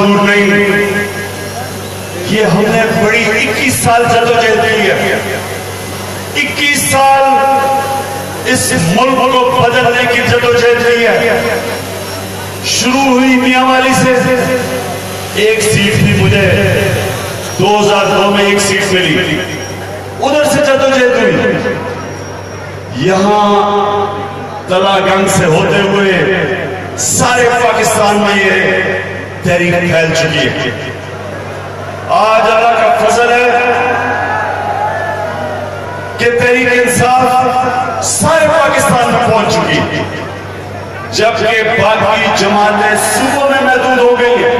दूर नहीं, ये हमने बड़ी 21 साल जदोजहद की है। 21 साल इस मुल्क को बदलने की जदोजहद की है। शुरू हुई मियांवाली से, एक सीट भी मुझे 2002 में एक सीट मिली, उधर से जदोजहद हुई। यहां तलागंग से होते हुए सारे पाकिस्तान में ये तहरीक फैल चुकी है। आज अल्लाह का फजल है कि तहरीक इंसाफ सारे पाकिस्तान में पहुंच चुकी है, जबकि बाकी जमातें सूबों में महदूद हो गई है।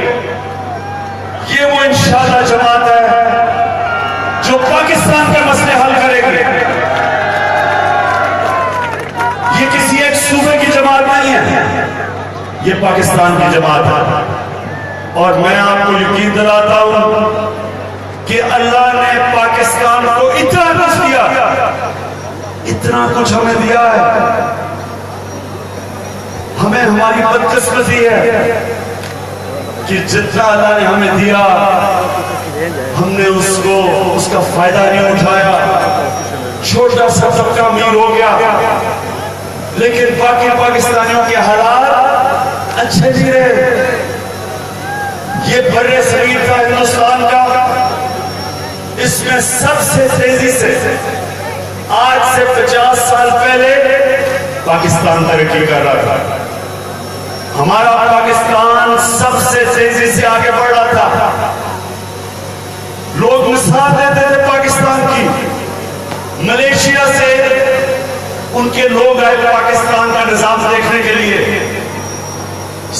ये वो इंशाअल्लाह जमात है जो पाकिस्तान के मसले हल करेगी। ये किसी एक सूबे की जमात नहीं है, ये पाकिस्तान की जमात है। और मैं आपको यकीन दिलाता हूं कि अल्लाह ने पाकिस्तान को इतना कुछ दिया, इतना कुछ हमें दिया है। हमें हमारी बदकिस्मती है कि जितना अल्लाह ने हमें दिया हमने उसका फायदा नहीं उठाया। छोटा सा सबका अमीर हो गया, लेकिन बाकी पाकिस्तानियों के हालात अच्छे नहीं रहे। ये बर्रे सगीर का हिंदुस्तान का, इसमें सबसे तेजी से आज से 50 साल पहले पाकिस्तान तरक्की कर रहा था। हमारा पाकिस्तान सबसे तेजी से आगे बढ़ रहा था। लोग मिसाल देते थे पाकिस्तान की। मलेशिया से उनके लोग आए पाकिस्तान का निजाम देखने के लिए,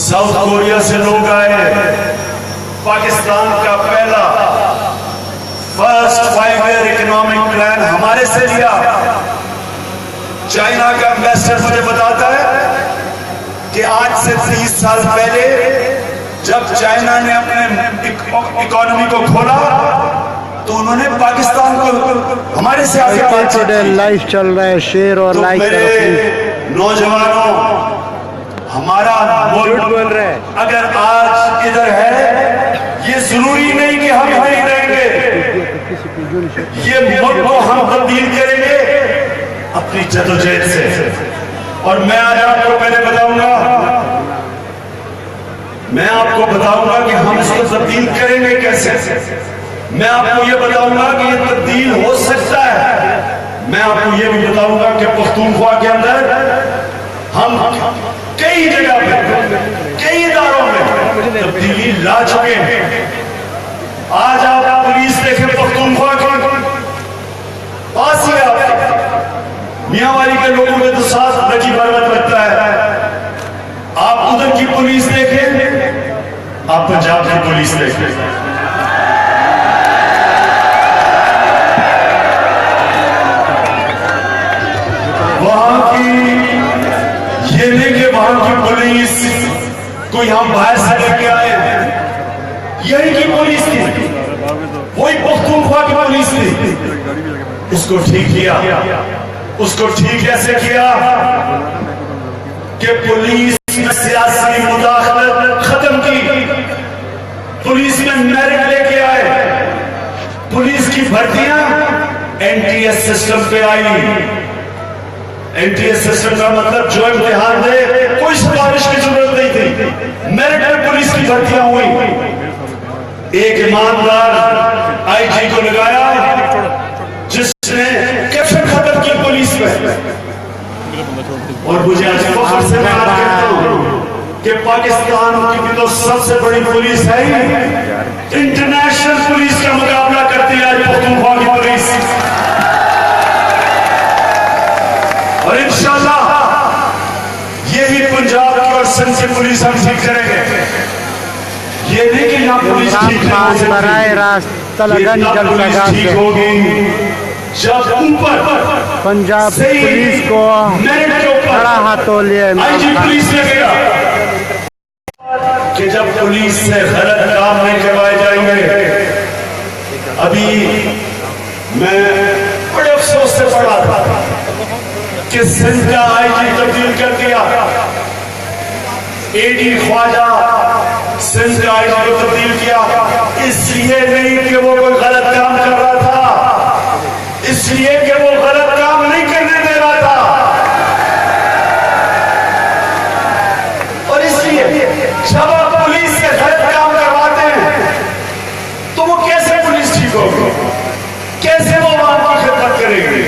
साउथ कोरिया से लोग आए। पाकिस्तान का पहला फर्स्ट 5 ईयर इकोनॉमिक प्लान हमारे से लिया। चाइना का एम्बेसडर मुझे बताता है कि आज से 30 साल पहले जब चाइना ने अपने इकोनॉमी को खोला तो उन्होंने पाकिस्तान को हमारे से आगे लाइव चल रहा है, शेयर और लाइक करो। नौजवानों, हमारा मुल्क बोल रहे हैं, अगर आज इधर है, ये जरूरी नहीं कि हम यहीं रहेंगे। ये मुल्क को हम तब्दील करेंगे अपनी जदोजहद से। और मैं आज आपको पहले बताऊंगा कि हम इसको तब्दील करेंगे कैसे। मैं आपको ये बताऊंगा कि ये तब्दील हो सकता है। मैं आपको ये भी बताऊंगा कि पख्तूनख्वा के अंदर हम कई जगह पे, कई इदारों में तब्दीली ला चुके हैं। आज आप पुलिस देखें पख्तूनख्वा की, पास ही आप मियांवाली के लोगों में तो साथ नजीब अहमद लगता है। आप उधर की पुलिस देखें, आप पंजाब की पुलिस देखें, वहां की ये नहीं कि वहां की पुलिस कोई हम बाहर से लेके आए, यही की पुलिस थी, वही पख्तूनख्वा की पुलिस थी। उसको ठीक किया। उसको ठीक कैसे किया कि पुलिस में सियासी मुदाखलत खत्म की, पुलिस में मेरिट लेके आए, पुलिस की भर्तियां एनटीएस सिस्टम पे आई। एनटीएस सिस्टम का मतलब जो इम्तिहान दे, कोई सिफारिश की जरूरत नहीं थी, मेरिट में पुलिस की भर्तियां हुई। एक ईमानदार आईजी को लगाया जिसने करप्शन खत्म किया पुलिस में। और मुझे आज फख्र से मैं बात करता हूं कि पाकिस्तान की भी तो सबसे बड़ी पुलिस है, इंटरनेशनल पुलिस का मुकाबला करती है आज पख्तूनख्वा की पुलिस। और इंशाअल्लाह यही पंजाब की और सिंध की पुलिस हम ठीक करेंगे। ये नहीं कि यहाँ पुलिस ठीक होगी जब ऊपर पंजाब पुलिस को खड़ा हाथों लिए पुलिस लगेगा कि जब पुलिस से गलत काम नहीं करवाए जाएंगे। अभी मैं बड़े अफसोस से पढ़ा था कि सिंध का आईजी तब्दील कर दिया, एडी ख्वाजा सिंध के आईजी को तब्दील किया, इसलिए नहीं कि वो कोई गलत काम कर रहा था, इसलिए कि वो गलत काम नहीं करने दे रहा था। और इसलिए जब आप पुलिस से गलत काम करवाते हैं तो वो कैसे पुलिस ठीक होगी, कैसे वो आम की खिदमत करेगी?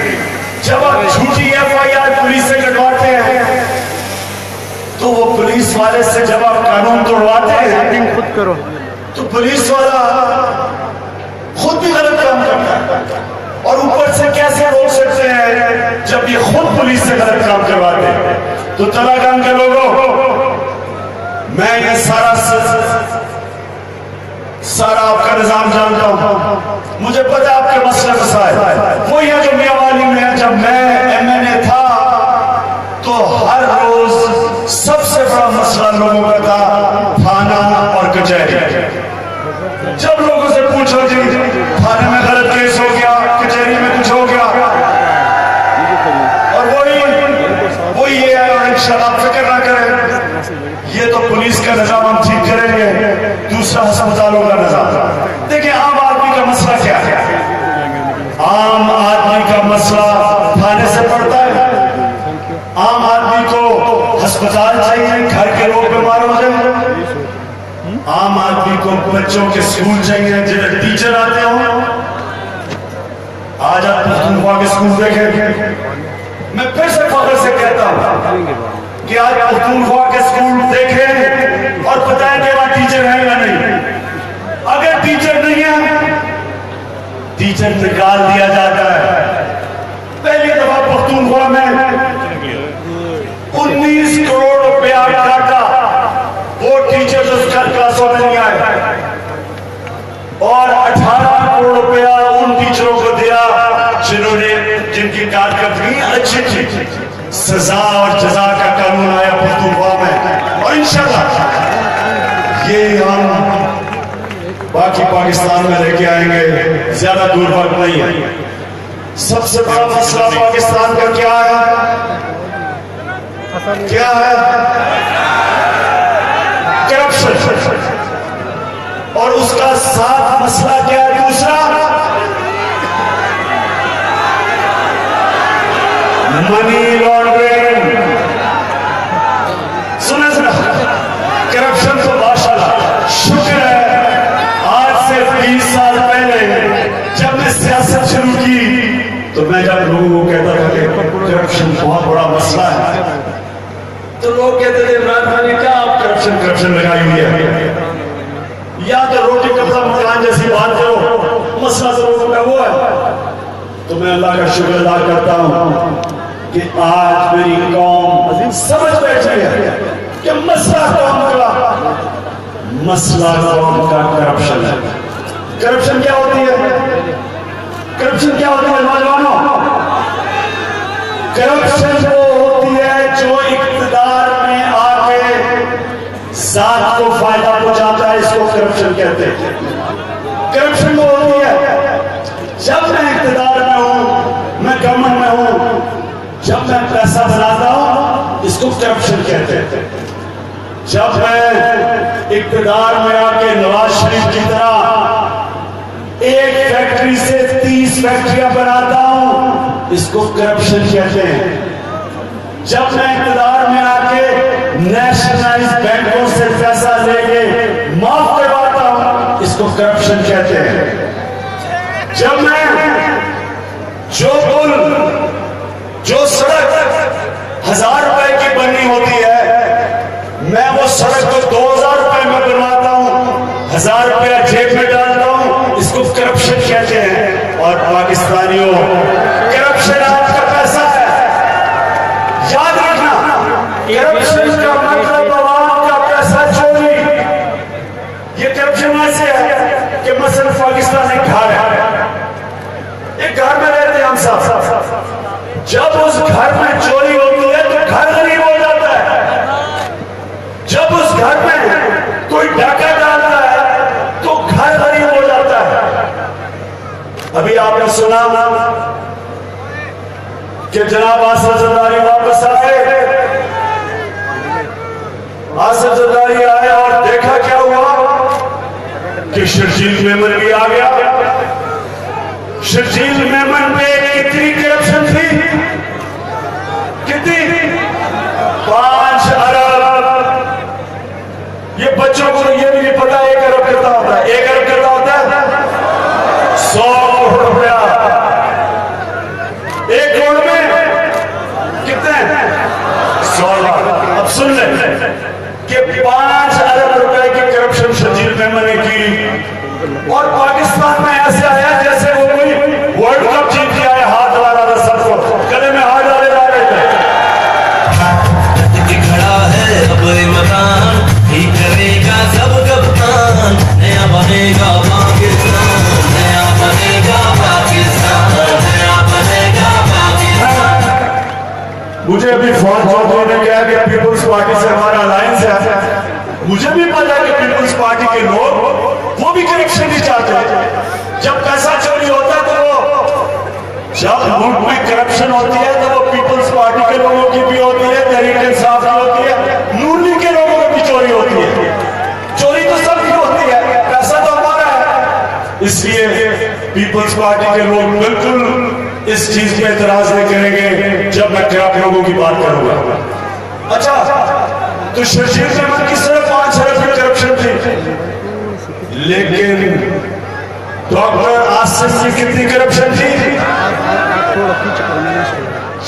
जब आप झूठी FIR पुलिस से कटवाते हैं तो वो पुलिस वाले से जब आप कानून तोड़वाते हैं खुद करो तो पुलिस वाला खुद भी गलत काम करता है, और ऊपर से कैसे रोक सकते हैं जब ये खुद पुलिस से गलत काम करवाते हैं? तो तलाकान के लोगों, मैं ये सारा आपका निजाम जानता हूं, मुझे पता है आपके मसले मसाइल वो ये जो मियां वाली में जब मैं MNA था तो हर रोज सबसे बड़ा मसला लोगों का था थाना और कचहरी। जब लोगों से पूछो जी थाने में गलत केस हो गया, कचहरी में कुछ हो गया, और वो ये है, और इंशाल्लाह आप फिक्र ना करें, ये तो पुलिस का निजाम हम ठीक करेंगे, दूसरा अस्पतालों का निजाम। देखिए आम आदमी का मसला क्या है? आम आदमी का मसला थाने से पड़ता है, आम आदमी को अस्पताल चाहिए, घर के लोग बीमार हो जाए, आम आदमी को बच्चों के स्कूल चाहिए जिन्हें टीचर आते हो। आज आप पख्तूनख्वा के स्कूल देखें, मैं फिर से फख्र से कहता हूं कि आज पख्तूनख्वा के स्कूल देखें और बताएं कि वहां टीचर है या नहीं। अगर टीचर नहीं है, टीचर निकाल दिया जाता है। पहली दफा पख्तूनख्वा में 19 करोड़ रुपया काटा, वो टीचर जो क्लासों में नहीं आए, और 18 करोड़ रुपया उन टीचरों को दिया जिनकी कारकर्दगी अच्छी थी। सजा और जजा का कानून आया पख्तूनख्वा में, और इंशाल्लाह ये हम बाकी पाकिस्तान में लेके आएंगे, ज्यादा दूर वक्त नहीं है। सबसे बड़ा मसला पाकिस्तान का क्या है? क्या है? करप्शन। और उसका साथ मसला क्या है? दूसरा मनी लॉन्ड्रिंग। सुना करप्शन तो माशाल्लाह शुक्र है, आज से 20 साल पहले जब मैं सियासत शुरू की तो मैं जब लोगों को कहता था कि करप्शन बहुत बड़ा मसला है, तो लोग कहते थे इमरान खान ने क्या आप करप्शन लगाई हुई है, या तो रोटी कपड़ा मकान जैसी बात करो, मसला तो लोगों का वो है। तो मैं अल्लाह का शुक्र अदा करता हूं कि आज मेरी कौम समझ बैठी है कि मसला कौम का करप्शन है। करप्शन क्या होती है? करप्शन क्या होती है नौजवानों? करप्शन वो होती है जो इख्तिदार में आके जात को फायदा पहुंचाता है, इसको करप्शन कहते हैं। करप्शन वो होती है जब मैं इख्तिदार में हूं, मैं गवर्नमेंट में हूं, जब मैं पैसा बनाता हूं, इसको करप्शन कहते हैं। जब मैं इख्तिदार में आके नवाज शरीफ की तरह एक फैक्ट्री से 30 फैक्ट्रियां बनाता हूं, इसको करप्शन कहते हैं। जब मैं इख्तिदार में आके नेशनलाइज बैंकों से पैसा लेके माफ करवाता हूं, इसको करप्शन कहते हैं। जब मैं जो पुल, जो सड़क 1000 रुपए की बननी होती है, मैं वो सड़क को 2000 रुपए में बनवाता हूं, 1000 रुपया जेब में डालता हूं, इसको करप्शन कहते हैं। और पाकिस्तानियों, करप्शन आपका पैसा है, याद रखना। करप्शन का मतलब आवाम का पैसा चोरी। ये करप्शन ऐसे है कि मसलन पाकिस्तान एक घर है, एक घर में रहते हैं हम सब, जब उस घर में चोरी होती है तो घर गरीब हो जाता है। जब उस घर में कोई डाका डालता है तो घर गरीब हो जाता है। अभी आपने सुना कि जनाब आसिफ जरदारी वापस आए, आसिफ जरदारी आए और देखा क्या हुआ कि शर्जील मेमन भी आ गया। शर्जील मेमन पे कितनी करप्शन थी? कितनी? 5 अरब। ये बच्चों को ये भी नहीं पता 1 अरब कितना होता है। 1 अरब कितना होता है? 100 करोड़ रुपया। 1 करोड़ में कितने? 100 लाख। अब सुन ले कि 5 अरब रुपए की करप्शन शर्जील मेमन ने की और पाकिस्तान में ऐसे आया जैसे वो कोई वर्ल्ड कप जीत के आया, हाथ डाला था सबको, गले में हाथ डाले जा रहे थे। खड़ा है अब इमरान, ठीक करेगा सब कप्तान, नया बनेगा पाकिस्तान, नया बनेगा पाकिस्तान, नया बनेगा पाकिस्तान। मुझे अभी फौज चौधरी ने कहा कि पीपुल्स पार्टी से हमारा अलायंस है। मुझे भी पता है कि पीपुल्स पार्टी के लोग वो भी करप्शन नहीं चाहते। जब पैसा चोरी होता है तो वो, जब मुल्क में करप्शन होती है तो वो पीपुल्स पार्टी के लोगों की भी होती है, तहरीक इंसाफ की होती है, नून लीग के लोगों की भी चोरी होती है। चोरी तो सबकी होती है, पैसा तो हमारा है। इसलिए पीपुल्स पार्टी के लोग बिल्कुल इस चीज पे एतराज नहीं करेंगे जब मैं करप्ट लोगों की बात करूंगा। अच्छा, तो शर्जील मेमन की सिर्फ 5 अरब की करप्शन थी, लेकिन डॉक्टर आसिफ की कितनी करप्शन थी?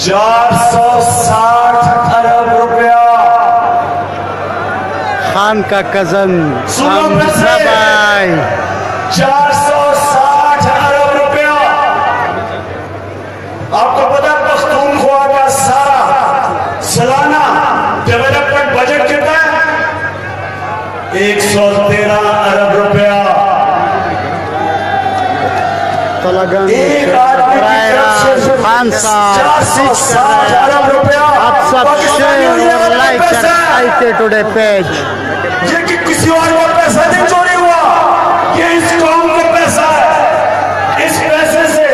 460 अरब रुपया। खान का कजन हमजा भाई, 460 अरब रुपया। आपको पता है पख्तूनख्वा का सारा सालाना डेवलपमेंट बजट कितना है? 113 अरब रुपया। एक आदमी खान साहब 460 अरब रुपया। आप सब शेयर और लाइक करते टुडे पेज। ये कि किसी और का पैसा नहीं चोरी हुआ, ये इस कौम का पैसा है। इस पैसे से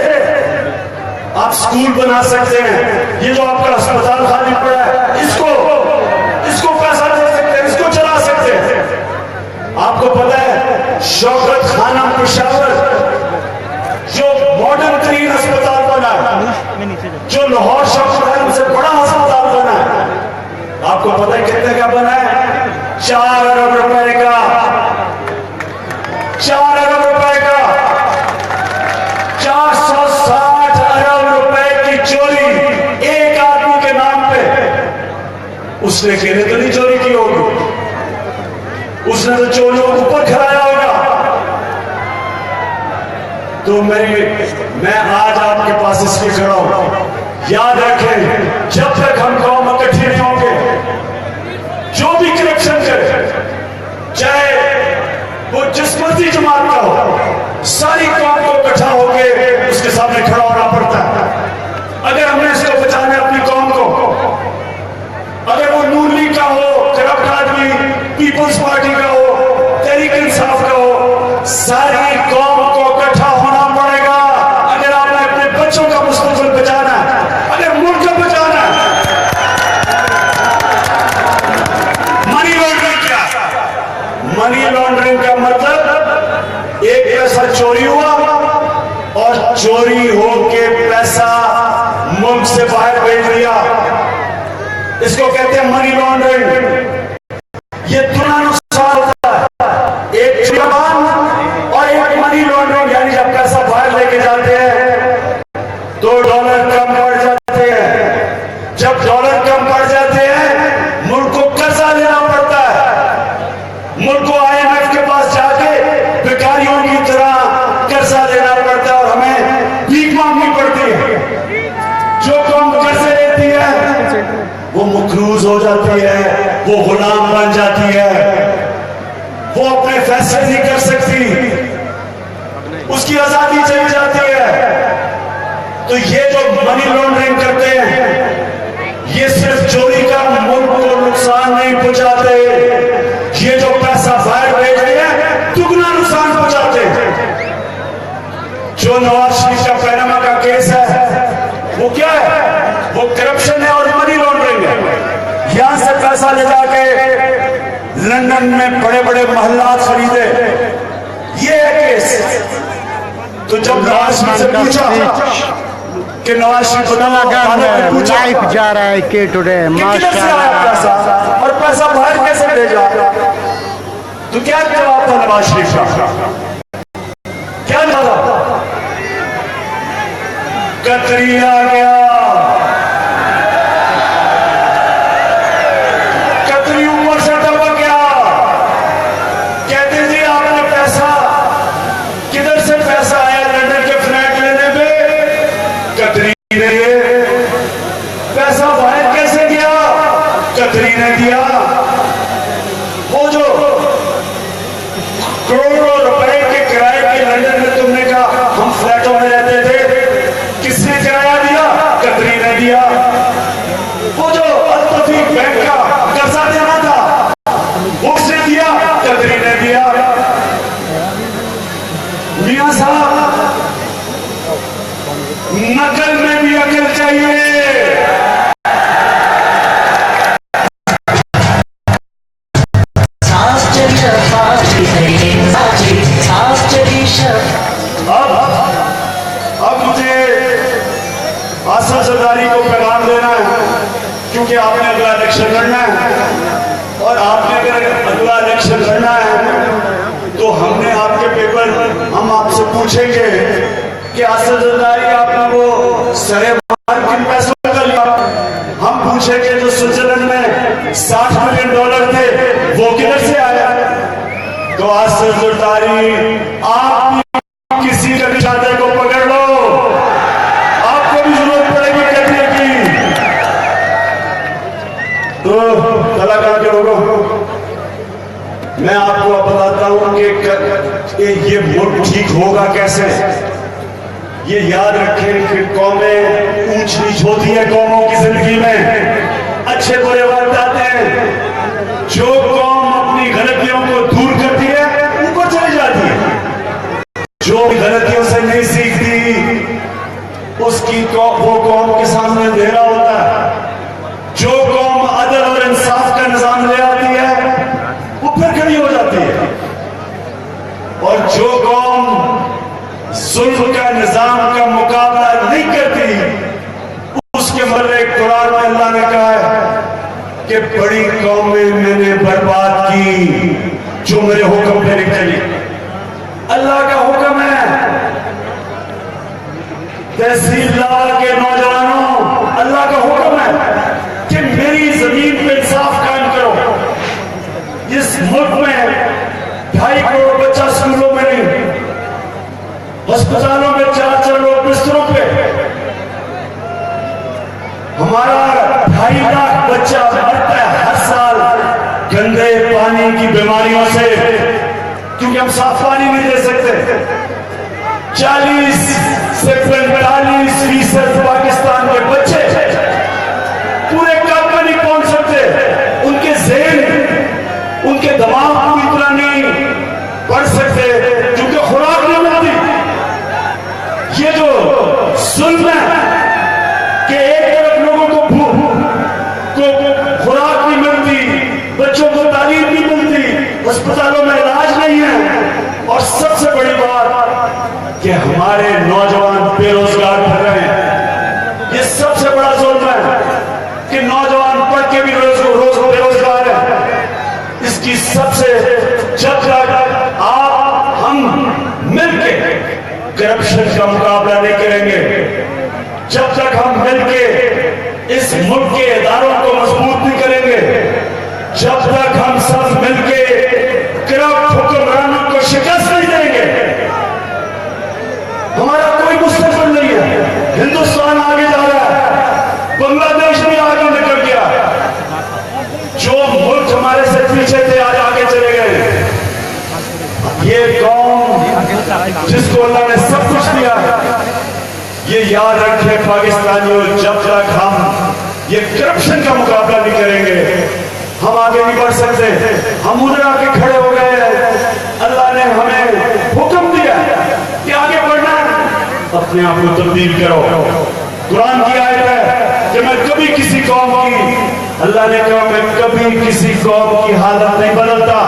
आप स्कूल बना सकते हैं। ये जो आपका अस्पताल खाली पड़ा है, इसको पैसा दे सकते हैं, इसको चला सकते हैं। आपको पता है शौकत खाना पेशावर जो मॉडर्न तरीन अस्पताल बना है, जो लाहौर शौकत से बड़ा अस्पताल बना है, आपको पता है कितने का बना है? 4 अरब रुपए का। 4 अरब रुपए का। 460 अरब रुपए की चोरी एक आदमी के नाम पे। उसने अकेले तो नहीं चोरी की होगी, उसने तो चोरियों को ऊपर खिलाया होगा। तो मैं आज आपके पास इसलिए खड़ा हूं, याद रखें जब तक हम कौम इकट्ठे नहीं होंगे, जो भी करप्शन करे, चाहे वो जिस मर्जी जमात का हो, सारी कौम को इकट्ठा होकर उसके सामने खड़ा होना पड़ता है। अगर हमने इसको बचाना है अपनी कौम को, अगर वो नून लीग का हो, करप्ट आदमी, पीपुल्स पार्टी का हो, तहरीक इंसाफ का हो, सारी कौम को इकट्ठा होना पड़ेगा। अगर आपने अपने बच्चों का मुस्तकबिल बचाना है, अगर मुल्क को बचाना है। मनी लॉन्ड्रिंग क्या? मनी लॉन्ड्रिंग का मतलब एक पैसा चोरी हुआ और चोरी होके पैसा मुल्क से बाहर भेज दिया, इसको कहते हैं मनी लॉन्ड्रिंग। ये दोनों नुकसान होता है, एक जुर्माना और एक मनी लॉन्ड्रिंग। यानी जब पैसा बाहर लेके जाते हैं तो डॉलर कम पड़ जाते हैं, जब डॉलर कम पड़ जाते हैं मुल्क को कर्जा लेना पड़ता है, मुल्क को IMF के पास जाके भिखारियों की तरह कर्जा लेना पड़ता है और हमें भीख मांगनी पड़ती है। जो कौम कर्जे लेती है वो मकरूज हो जाती है, वो गुलाम बन जाती है, वो अपने फैसले नहीं कर सकती, उसकी आजादी चली जाती है। तो ये जो मनी लॉन्ड्रिंग करते हैं, ये सिर्फ चोरी का मुल्क को नुकसान नहीं पहुंचाते, ये जो पैसा बाहर भेज रहे हैं दुगना नुकसान पहुंचाते हैं। जो नवाज शरीफ का पैनामा का केस है वो क्या है? वो करप्शन है और मनी लॉन्ड्रिंग है। यहां से पैसा ले जाके लंदन में बड़े बड़े महल्लात खरीदे, ये तो जब नवाज शरीफ से पूछा कि नवाज शरीफ को लाइव जा रहा है के टुडे माशाल्लाह पैसा और पैसा बाहर कैसे भेजा, तो क्या जवाब था नवाज शरीफ का? क्या जवाब? कतरी आ गया, कतरी ऊपर से टपक गया। कहते जी आपने पैसा किधर से पैसा आया लंदन के फ्लैट लेने पे? कतरी ने पैसा बाहर कैसे गया? कतरी ने दिया। वो जो करोड़ों रुपए के किराए के लंदन में तुमने कहा हम फ्लैटों में रहते थे, किसने किराया दिया? कतरी ने दिया। वो जो अल्तफीक बैंक का कर्जा देना था वो किसने दिया? कतरी ने दिया। मियां साहब, नकल में भी अकल चाहिए। अब मुझे आसिफ जरदारी को पैगाम देना है, क्योंकि आपने अगला इलेक्शन लड़ना है, और आपने अगर अगला इलेक्शन लड़ना है तो हमने आपके पेपर हम आपसे पूछेंगे कि आसिफ जरदारी आपने वो सरेबार किन पैसों का लिया। हम पूछेंगे जो स्विट्जरलैंड में $60 मिलियन थे वो किधर से आया। तो आसिफ जरदारी आप किसी का निशाने को पकड़ लो, आपको भी जरूरत पड़ेगी कहने की। तो कलाकार के लोगों, मैं आपको बताता हूं कि ये मुल्क ठीक होगा कैसे। ये याद रखें कि कौमें ऊंच नीच होती है, कौमों की जिंदगी में अच्छे बुरे वक्त आते हैं। जो कौम अपनी गलतियों को दूर करती है ऊपर चली जाती है, जो गलतियों से नहीं सीखती उसकी वो कौम के सामने अंधेरा होता है। जो कौम अदल और इंसाफ का निजाम ले आती है वो फिर खड़ी हो जाती है, और जो कौम जुल्म का निजाम का मुकाबला नहीं करती उसके मतलब कुरान में अल्लाह ने कहा है कि बड़ी कौमें मैंने बर्बाद की जो मेरे हुक्म पे नहीं चली। अल्लाह का हुक्म है तहसीलदार के नौजवानों, अल्लाह का हुक्म है कि मेरी जमीन पे इंसाफ कायम करो। इस मुल्क में 2.5 करोड़ बच्चा स्कूलों में नहीं, अस्पतालों में 4 लोग बिस्तरों पे। हमारा 2.5 लाख बच्चा मरता है हर साल गंदे पानी की बीमारियों से, क्योंकि हम साफ पानी नहीं दे सकते। 40 से 45% पाकिस्तान के बच्चे पूरे कप में नहीं पहुंच सकते। उनके ज़हन, उनके दिमाग को इतना नहीं पढ़ सकते क्योंकि खुराक नहीं मिलती। ये जो जुल्म है कि एक तरफ लोगों को खुराक नहीं मिलती, बच्चों को तालीम नहीं मिलती, अस्पतालों में इलाज नहीं है, और सबसे बड़ी बात कि हमारे नौजवान बेरोजगार फिर रहे हैं। ये सबसे बड़ा जुल्म है कि नौजवान पढ़ के भी रोज बेरोजगार है। इसकी सबसे जब तक हम मिलके करप्शन का मुकाबला नहीं करेंगे, जब तक हम मिलके इस मुल्क के इदारों को मजबूत नहीं करेंगे, जब तक हम सब मिलके करप्ट हुक्मरानों को शिकस्त नहीं देंगे, हमारा कोई मुस्तकबिल नहीं है। हिंदुस्तान आगे जा रहा है, बांग्लादेश भी आगे निकल गया। जो मुल्क हमारे से पीछे थे आज आगे चले गए। ये कौम जिसको अल्लाह ने सब कुछ दिया है, ये याद रखें पाकिस्तानियों, जब तक हम ये करप्शन का मुकाबला नहीं करेंगे हम आगे नहीं बढ़ सकते। हम उधर आके खड़े हो गए। अल्लाह ने हमें हुक्म दिया कि आगे बढ़ना है, अपने आप को तब्दील करो। कुरान की आयत है कि मैं कभी किसी कौम की, अल्लाह ने कहा मैं कभी किसी कौम की हालत नहीं बदलता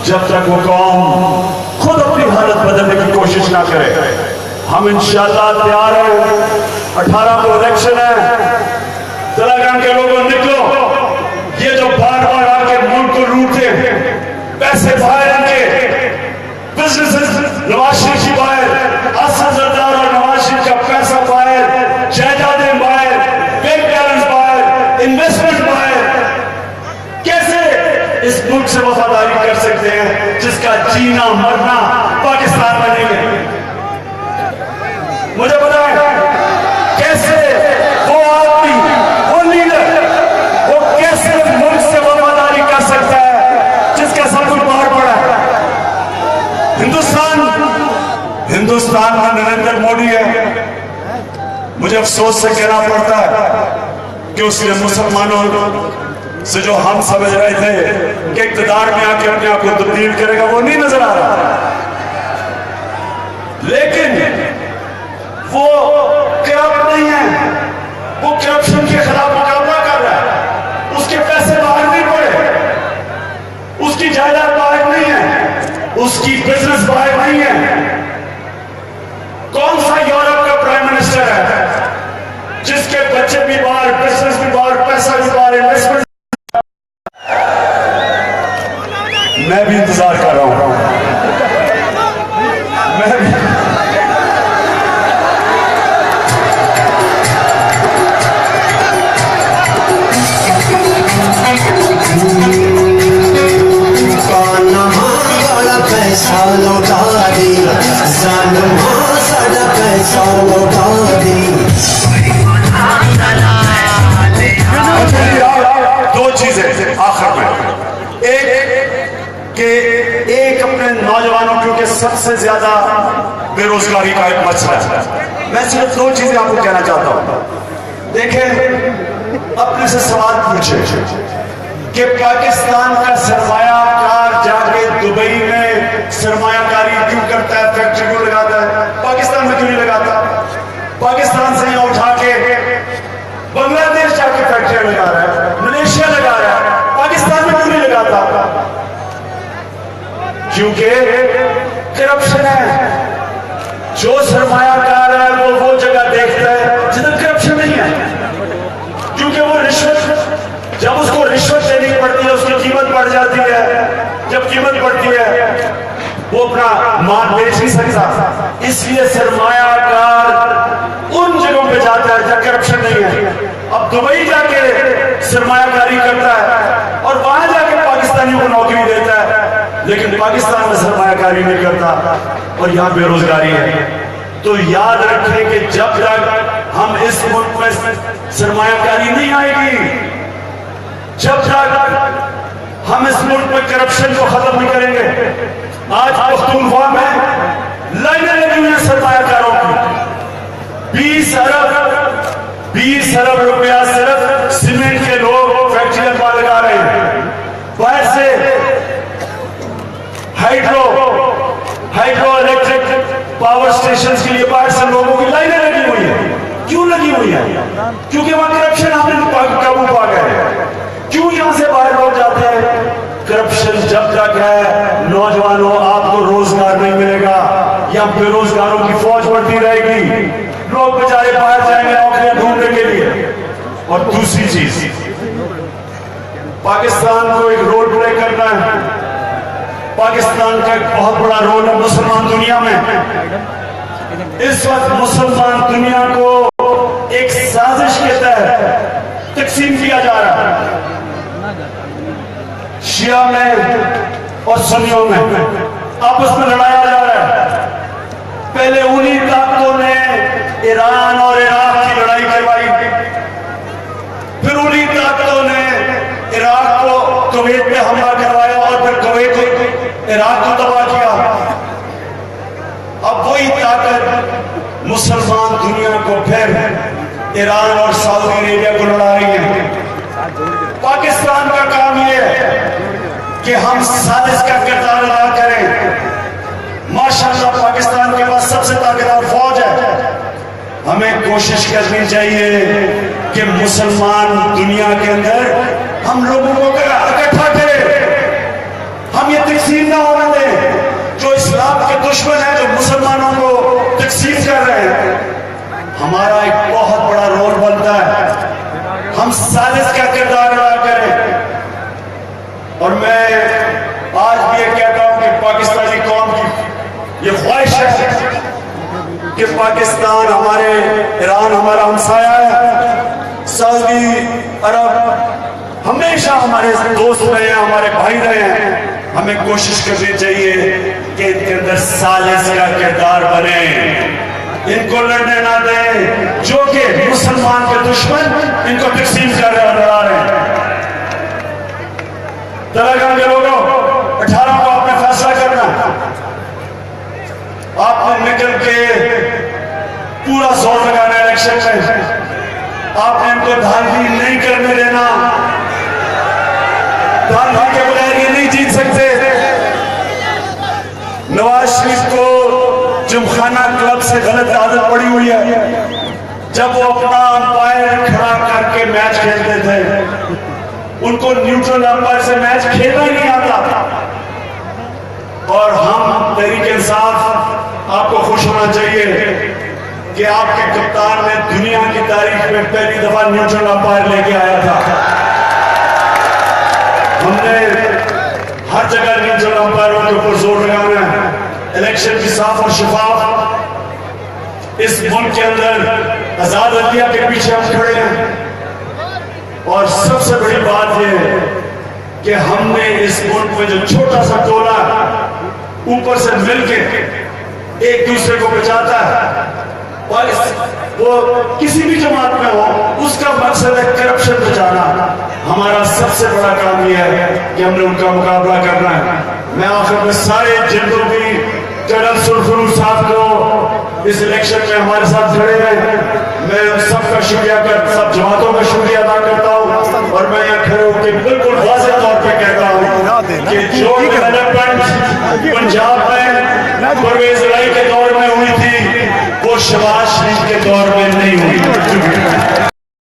जब तक वो कौम खुद अपनी हालत बदलने की कोशिश ना करे। हम इंशाल्लाह तैयार हैं। 18 को इलेक्शन है। तेलंगाना के लोगों निकलो, ये जो बार बार आके मुल्क को लूटते पैसे बाहर इनके बिजनेस, नवाज शरीफ की बाहर, असद जरदार और नवाज शरीफ का पैसा बाहर, जायदादें बाहर, बैंक बैलेंस बाहर, इन्वेस्टमेंट बाहर। कैसे इस मुल्क से वफादारी कर सकते हैं जिसका जीना मरना पाकिस्तान में नहीं है? मुझे बताएं कैसे वो आदमी, वो लीडर, वो कैसे मुल्क से वफादारी कर सकता है जिसका सब कुछ बाहर पड़ा है? हिंदुस्तान में नरेंद्र मोदी है। मुझे अफसोस से कहना पड़ता है कि उसने मुसलमानों से जो हम समझ रहे थे कि इक़्तिदार में आके अपने आप को तब्दील करेगा, वो नहीं नजर आ रहा। लेकिन वो करप्ट नहीं है, वो करप्शन के खिलाफ मुकाबला कर रहा है। उसके पैसे बाहर नहीं पड़े, उसकी जायदाद बाहर नहीं है, उसकी बिजनेस बाहर नहीं है। कौन सा यूरोप का प्राइम मिनिस्टर है जिसके बच्चे भी बाहर, बिजनेस भी बाहर, पैसा भी बाहर, इन्वेस्टमेंट? मैं भी इंतजार कर रहा हूं। मैं भी पैसा लौटा दी, साडा पैसा लौटा दी। दो चीजें आखिर में। एक अपने नौजवानों, क्योंकि सबसे ज्यादा बेरोजगारी का एक मसला है। मैं सिर्फ दो चीजें आपको कहना चाहता हूं। देखें, अपने से सवाल पूछे कि पाकिस्तान का सरमायाकार जाके दुबई में सरमायाकारी क्यों करता है, फैक्ट्री क्यों लगाता है? पाकिस्तान में क्यों नहीं लगाता? पाकिस्तान से यहाँ उठा के बांग्लादेश जाके फैक्ट्रियां लगा रहा है, मलेशिया लगा रहा है, पाकिस्तान में क्यों नहीं लगाता? क्योंकि करप्शन है। जो सरमायाकार है वो जगह देखता है जिधर करप्शन नहीं है, क्योंकि वो रिश्वत, जब उसको रिश्वत देनी पड़ती है उसकी कीमत बढ़ जाती है। जब कीमत बढ़ती है वो अपना माल बेच नहीं सकता। इसलिए सरमायाकार उन जगहों पे जाता है जहां करप्शन नहीं है। अब दुबई जाके सरमायाकारी करता है और वहां जाके पाकिस्तानियों को नौकरी देता है, लेकिन पाकिस्तान में सरमायाकारी नहीं करता और यहां बेरोजगारी है। तो याद रखें कि जब तक हम इस मुल्क में सरमायाकारी नहीं आएगी, जब तक हम इस मुल्क में करप्शन को खत्म नहीं करेंगे। आज पख्तूनख्वा में लाइनें लगी हुई हैं सरमायाकारों की। 20 अरब रुपया सिर्फ सीमेंट के लोग फैक्ट्रियां लगा रहे हैं। बाहर से हाइड्रो इलेक्ट्रिक पावर स्टेशन के लिए बाहर से लोगों की लाइनें लगी हुई है। क्यों लगी हुई है? क्योंकि वहां करप्शन हमने काबू पा गए। क्यों यहां से बाहर लोग जाते हैं? करप्शन जब तक है, नौजवानों आपको रोजगार नहीं मिलेगा, या बेरोजगारों की फौज बढ़ती रहेगी, लोग बेचारे बाहर जाएंगे नौकरियां ढूंढने के लिए। और दूसरी चीज, पाकिस्तान को एक रोल प्ले करना है। पाकिस्तान का एक बहुत बड़ा रोल है मुसलमान दुनिया में। इस वक्त मुसलमान दुनिया को एक साजिश के तहत तकसीम किया जा रहा है, शिया में और सुन्नियों में आपस में लड़ाया जा रहा है। पहले उन्हीं ताकतों ने ईरान और इराक की लड़ाई करवाई, फिर उन्हीं ताकतों ने इराक को कुवैत पे हमला करवाया और फिर कुवैत को इराक को तबाह किया। अब वही ताकत मुसलमान दुनिया को फिर ईरान और सऊदी अरेबिया को लड़ा रही है। पाकिस्तान का काम यह है कि हम साजिश का किरदार अदा करें। माशाअल्लाह पाकिस्तान के पास सबसे ताकतवर फौज है। हमें कोशिश करनी चाहिए कि मुसलमान दुनिया के अंदर हम लोगों को इकट्ठा करें। हम ये तकसीम ना होने दें। जो इस्लाम के दुश्मन है, जो मुसलमानों को तकसीम कर कि पाकिस्तान हमारे, ईरान हमारा हमसाया है, सऊदी अरब हमेशा हमारे दोस्त रहे हैं, हमारे भाई रहे हैं। हमें कोशिश करनी चाहिए कि इनके अंदर सालिस का किरदार बने, इनको लड़ने ना दें। जो कि मुसलमान के दुश्मन इनको तकसीम कर रहे और लड़ा रहे हैं। तेलंगाना के लोगों, 18 को आपने फैसला करना, आपने निकल के पूरा जोर लगाना इलेक्शन में। आपने इनको धांधली नहीं करने देना, धांधली के बगैर ये नहीं जीत सकते। नवाज शरीफ को जिमखाना क्लब से गलत आदत पड़ी हुई है। जब वो अपना अंपायर खड़ा करके मैच खेलते थे, उनको न्यूट्रल अंपायर से मैच खेलना ही नहीं आता। और हम तहरीक इंसाफ, आपको खुश होना चाहिए कि आपके कप्तान ने दुनिया की तारीख में पहली दफा न्यूट्रल अंपायर लेके आया था। हमने हर जगह न्यूट्रल अंपायरों के ऊपर जोर लगाना है। इलेक्शन की साफ और शफाफ इस मुल्क के अंदर आजाद अदलिया के पीछे हम खड़े हैं। और सबसे बड़ी बात यह है कि हमने इस मुल्क में जो छोटा सा टोला ऊपर से मिलके एक दूसरे को बचाता है, और वो किसी भी जमात में हो, उसका मकसद है करप्शन बचाना। हमारा सबसे बड़ा काम यह है कि हमने उनका मुकाबला करना है। मैं आखिर में सारे जितनों भी जनरल सुरफरू साहब को इस इलेक्शन में हमारे साथ खड़े हैं, मैं उन सबका शुक्रिया कर, सब जमातों का शुक्रिया अदा करता हूँ। और मैं यहाँ खड़े होकर बिल्कुल वाज़ेह तौर पर कहता हूँ कि जो डेवलपमेंट पंजाब में परवेज इलाही के दौर में हुई थी, वो शहबाज शरीफ के दौर में नहीं हुई।